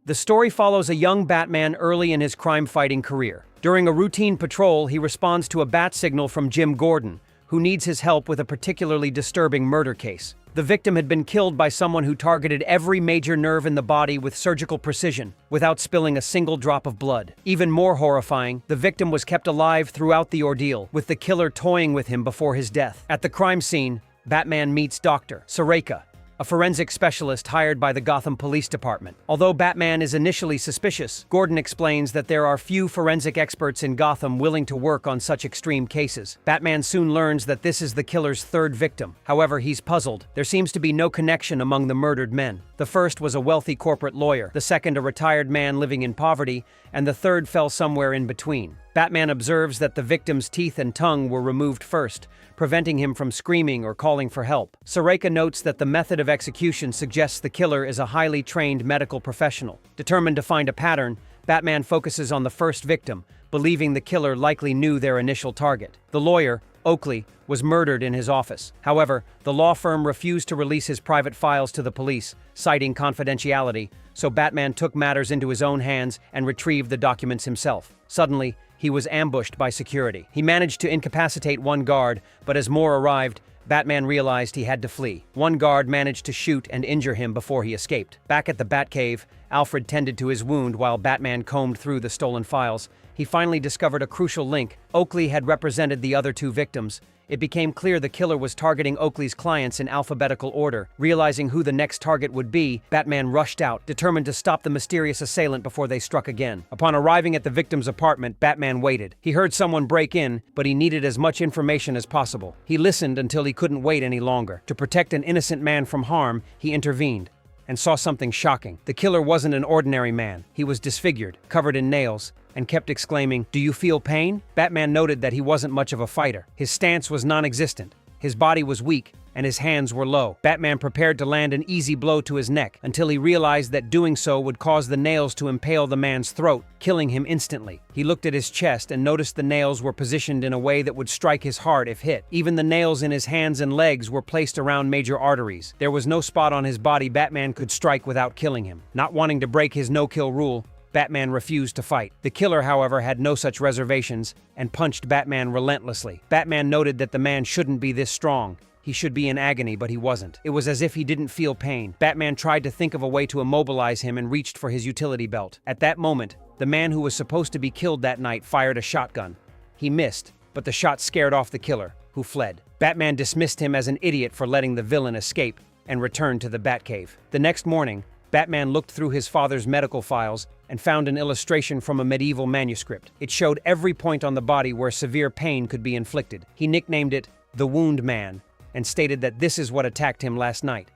The story follows a young Batman early in his crime-fighting career. During a routine patrol, he responds to a bat signal from Jim Gordon, who needs his help with a particularly disturbing murder case. The victim had been killed by someone who targeted every major nerve in the body with surgical precision, without spilling a single drop of blood. Even more horrifying, the victim was kept alive throughout the ordeal, with the killer toying with him before his death. At the crime scene, Batman meets Dr. Sareka, a forensic specialist hired by the Gotham Police Department. Although Batman is initially suspicious, Gordon explains that there are few forensic experts in Gotham willing to work on such extreme cases. Batman soon learns that this is the killer's third victim. However, he's puzzled. There seems to be no connection among the murdered men. The first was a wealthy corporate lawyer, the second a retired man living in poverty, and the third fell somewhere in between. Batman observes that the victim's teeth and tongue were removed first, preventing him from screaming or calling for help. Sareka notes that the method of execution suggests the killer is a highly trained medical professional. Determined to find a pattern, Batman focuses on the first victim, believing the killer likely knew their initial target. The lawyer, Oakley, was murdered in his office. However, the law firm refused to release his private files to the police, citing confidentiality, so Batman took matters into his own hands and retrieved the documents himself. Suddenly, he was ambushed by security. He managed to incapacitate one guard, but as more arrived, Batman realized he had to flee. One guard managed to shoot and injure him before he escaped. Back at the Batcave, Alfred tended to his wound while Batman combed through the stolen files. He finally discovered a crucial link. Oakley had represented the other two victims. It became clear the killer was targeting Oakley's clients in alphabetical order. Realizing who the next target would be, Batman rushed out, determined to stop the mysterious assailant before they struck again. Upon arriving at the victim's apartment, Batman waited. He heard someone break in, but he needed as much information as possible. He listened until he couldn't wait any longer. To protect an innocent man from harm, he intervened and saw something shocking. The killer wasn't an ordinary man. He was disfigured, covered in nails, and kept exclaiming, "Do you feel pain?" Batman noted that he wasn't much of a fighter. His stance was non-existent. His body was weak, and his hands were low. Batman prepared to land an easy blow to his neck, until he realized that doing so would cause the nails to impale the man's throat, killing him instantly. He looked at his chest and noticed the nails were positioned in a way that would strike his heart if hit. Even the nails in his hands and legs were placed around major arteries. There was no spot on his body Batman could strike without killing him. Not wanting to break his no-kill rule, Batman refused to fight. The killer, however, had no such reservations and punched Batman relentlessly. Batman noted that the man shouldn't be this strong. He should be in agony, but he wasn't. It was as if he didn't feel pain. Batman tried to think of a way to immobilize him and reached for his utility belt. At that moment, the man who was supposed to be killed that night fired a shotgun. He missed, but the shot scared off the killer, who fled. Batman dismissed him as an idiot for letting the villain escape and returned to the Batcave. The next morning, Batman looked through his father's medical files and found an illustration from a medieval manuscript. It showed every point on the body where severe pain could be inflicted. He nicknamed it the Wound Man and stated that this is what attacked him last night.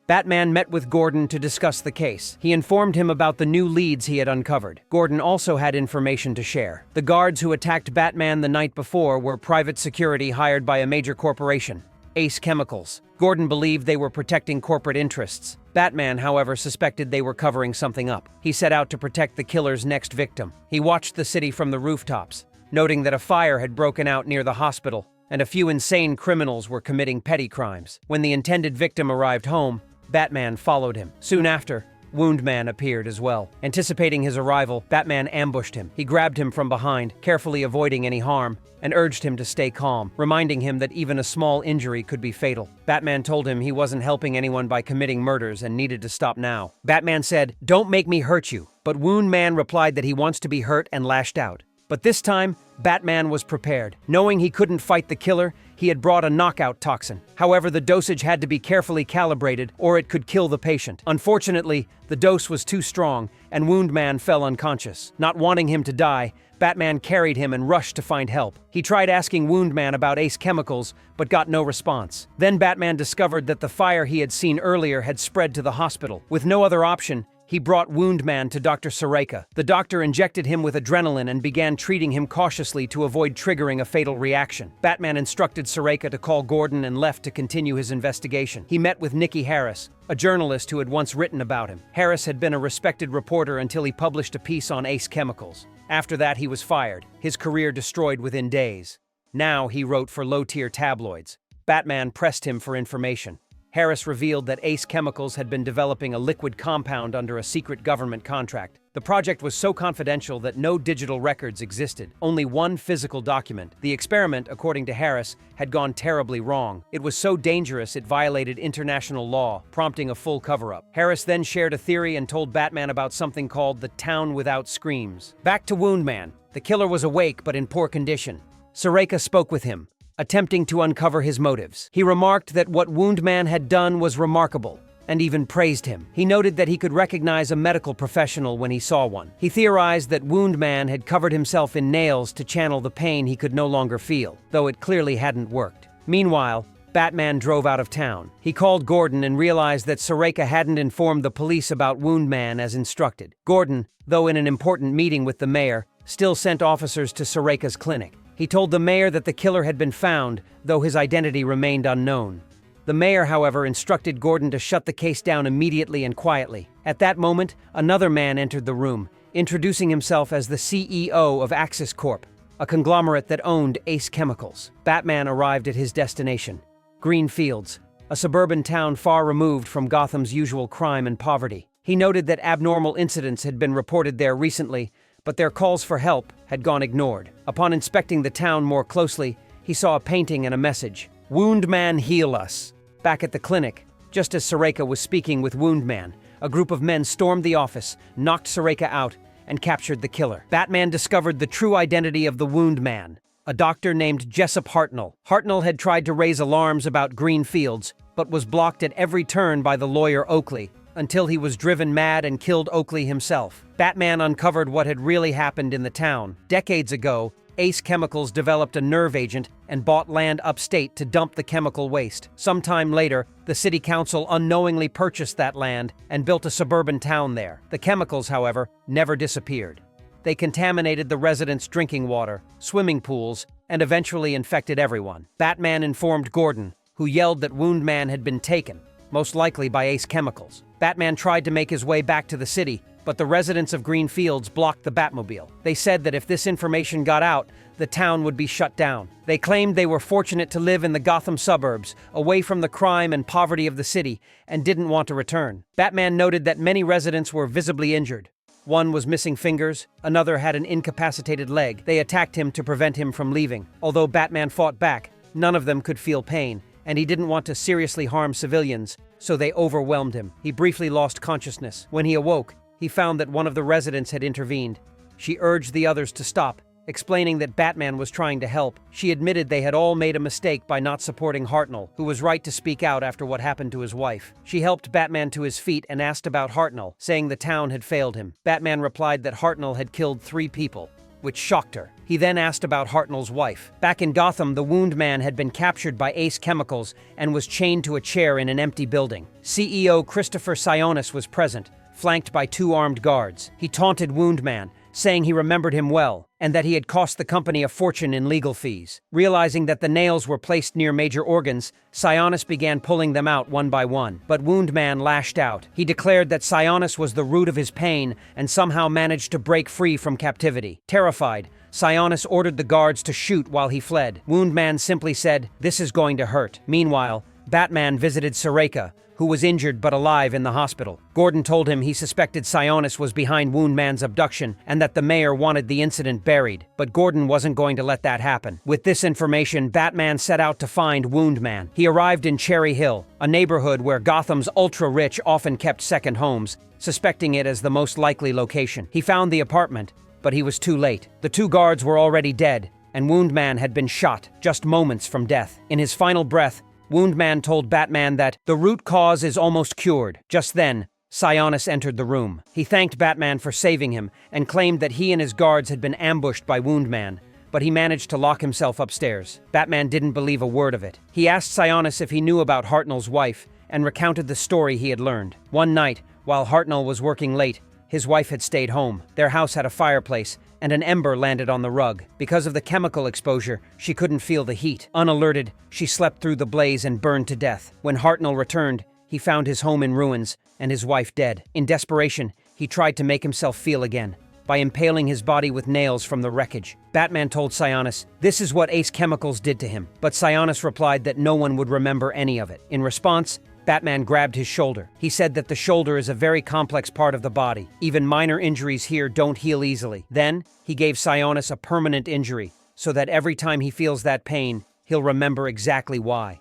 Batman met with Gordon to discuss the case. He informed him about the new leads he had uncovered. Gordon also had information to share. The guards who attacked Batman the night before were private security hired by a major corporation, Ace Chemicals. Gordon believed they were protecting corporate interests. Batman, however, suspected they were covering something up. He set out to protect the killer's next victim. He watched the city from the rooftops, noting that a fire had broken out near the hospital, and a few insane criminals were committing petty crimes. When the intended victim arrived home, Batman followed him. Soon after, Wound Man appeared as well. Anticipating his arrival, Batman ambushed him. He grabbed him from behind, carefully avoiding any harm, and urged him to stay calm, reminding him that even a small injury could be fatal. Batman told him he wasn't helping anyone by committing murders and needed to stop now. Batman said, "Don't make me hurt you," but Wound Man replied that he wants to be hurt and lashed out. But this time, Batman was prepared. Knowing he couldn't fight the killer, he had brought a knockout toxin. However, the dosage had to be carefully calibrated or it could kill the patient. Unfortunately, the dose was too strong and Wound Man fell unconscious. Not wanting him to die, Batman carried him and rushed to find help. He tried asking Wound Man about Ace Chemicals, but got no response. Then Batman discovered that the fire he had seen earlier had spread to the hospital. With no other option, he brought Wound Man to Dr. Sareka. The doctor injected him with adrenaline and began treating him cautiously to avoid triggering a fatal reaction. Batman instructed Sareka to call Gordon and left to continue his investigation. He met with Nikki Harris, a journalist who had once written about him. Harris had been a respected reporter until he published a piece on Ace Chemicals. After that, he was fired, his career destroyed within days. Now he wrote for low-tier tabloids. Batman pressed him for information. Harris revealed that Ace Chemicals had been developing a liquid compound under a secret government contract. The project was so confidential that no digital records existed, only one physical document. The experiment, according to Harris, had gone terribly wrong. It was so dangerous it violated international law, prompting a full cover-up. Harris then shared a theory and told Batman about something called the town without screams. Back to Wound Man. The killer was awake but in poor condition. Sareka spoke with him, attempting to uncover his motives. He remarked that what Wound Man had done was remarkable, and even praised him. He noted that he could recognize a medical professional when he saw one. He theorized that Wound Man had covered himself in nails to channel the pain he could no longer feel, though it clearly hadn't worked. Meanwhile, Batman drove out of town. He called Gordon and realized that Sareka hadn't informed the police about Wound Man as instructed. Gordon, though in an important meeting with the mayor, still sent officers to Sareka's clinic. He told the mayor that the killer had been found, though his identity remained unknown. The mayor, however, instructed Gordon to shut the case down immediately and quietly. At that moment, another man entered the room, introducing himself as the CEO of Axis Corp., a conglomerate that owned Ace Chemicals. Batman arrived at his destination, Green Fields, a suburban town far removed from Gotham's usual crime and poverty. He noted that abnormal incidents had been reported there recently, but their calls for help had gone ignored. Upon inspecting the town more closely, he saw a painting and a message. "Wound Man, heal us." Back at the clinic, just as Sareka was speaking with Wound Man, a group of men stormed the office, knocked Sareka out, and captured the killer. Batman discovered the true identity of the Wound Man, a doctor named Jessup Hartnell. Hartnell had tried to raise alarms about Green Fields, but was blocked at every turn by the lawyer Oakley, until he was driven mad and killed Oakley himself. Batman uncovered what had really happened in the town. Decades ago, Ace Chemicals developed a nerve agent and bought land upstate to dump the chemical waste. Sometime later, the city council unknowingly purchased that land and built a suburban town there. The chemicals, however, never disappeared. They contaminated the residents' drinking water, swimming pools, and eventually infected everyone. Batman informed Gordon, who yelled that Wound Man had been taken, most likely by Ace Chemicals. Batman tried to make his way back to the city, but the residents of Green Fields blocked the Batmobile. They said that if this information got out, the town would be shut down. They claimed they were fortunate to live in the Gotham suburbs, away from the crime and poverty of the city, and didn't want to return. Batman noted that many residents were visibly injured. One was missing fingers, another had an incapacitated leg. They attacked him to prevent him from leaving. Although Batman fought back, none of them could feel pain, and he didn't want to seriously harm civilians, so they overwhelmed him. He briefly lost consciousness. When he awoke, he found that one of the residents had intervened. She urged the others to stop, explaining that Batman was trying to help. She admitted they had all made a mistake by not supporting Hartnell, who was right to speak out after what happened to his wife. She helped Batman to his feet and asked about Hartnell, saying the town had failed him. Batman replied that Hartnell had killed 3 people, which shocked her. He then asked about Hartnell's wife. Back in Gotham, the Wound Man had been captured by Ace Chemicals and was chained to a chair in an empty building. CEO Christopher Sionis was present, flanked by 2 armed guards. He taunted Wound Man, saying he remembered him well, and that he had cost the company a fortune in legal fees. Realizing that the nails were placed near major organs, Sionis began pulling them out one by one. But Wound Man lashed out. He declared that Sionis was the root of his pain and somehow managed to break free from captivity. Terrified, Sionis ordered the guards to shoot while he fled. Wound Man simply said, "This is going to hurt." Meanwhile, Batman visited Sareka, who was injured but alive in the hospital. Gordon told him he suspected Sionis was behind Wound Man's abduction and that the mayor wanted the incident buried, but Gordon wasn't going to let that happen. With this information, Batman set out to find Wound Man. He arrived in Cherry Hill, a neighborhood where Gotham's ultra-rich often kept second homes, suspecting it as the most likely location. He found the apartment, but he was too late. The 2 guards were already dead, and Wound Man had been shot, just moments from death. In his final breath, Wound Man told Batman that the root cause is almost cured. Just then, Sionis entered the room. He thanked Batman for saving him and claimed that he and his guards had been ambushed by Wound Man, but he managed to lock himself upstairs. Batman didn't believe a word of it. He asked Sionis if he knew about Hartnell's wife and recounted the story he had learned. One night, while Hartnell was working late, his wife had stayed home. Their house had a fireplace, and an ember landed on the rug. Because of the chemical exposure, she couldn't feel the heat. Unalerted, she slept through the blaze and burned to death. When Hartnell returned, he found his home in ruins and his wife dead. In desperation, he tried to make himself feel again by impaling his body with nails from the wreckage. Batman told Sionis this is what Ace Chemicals did to him, but Sionis replied that no one would remember any of it. In response, Batman grabbed his shoulder. He said that the shoulder is a very complex part of the body. Even minor injuries here don't heal easily. Then, he gave Sionis a permanent injury, so that every time he feels that pain, he'll remember exactly why.